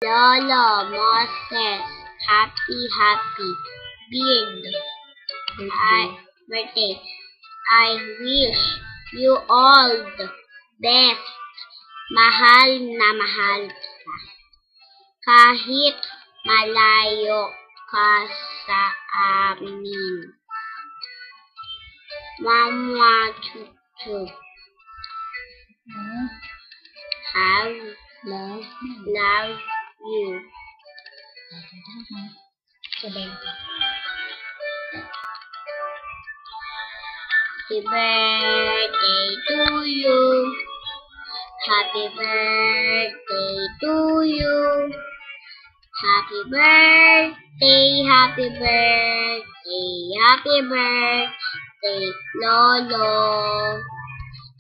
Lolo Moses, happy birthday. I wish you all the best. Mahal na mahal kita. Kahit malayo ka sa amin. Mama Chuchu. Love you. Happy birthday to you. Happy birthday to you. Happy birthday, happy birthday, Lolo.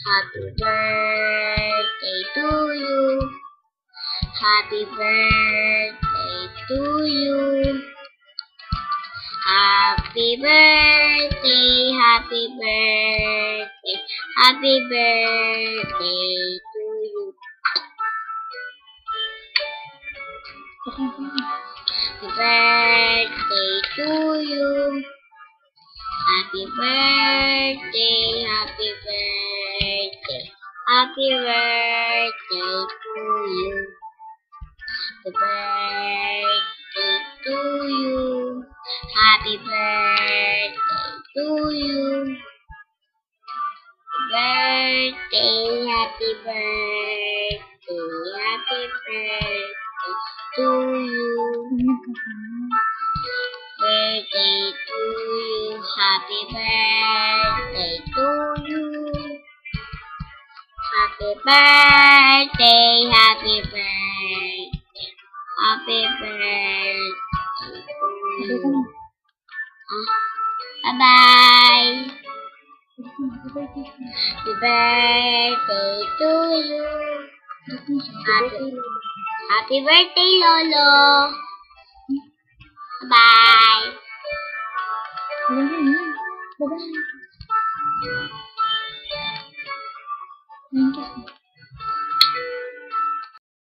Happy birthday to you. Happy birthday to you. Happy birthday, happy birthday to you. Happy birthday to you. Happy birthday, happy birthday to you. Happy birthday to you. Happy birthday to you. Happy birthday to you. Birthday to you. Happy birthday to you. Happy birthday to you. Bye-bye. Happy birthday to you. Happy birthday, Lolo. Bye. Bye-bye.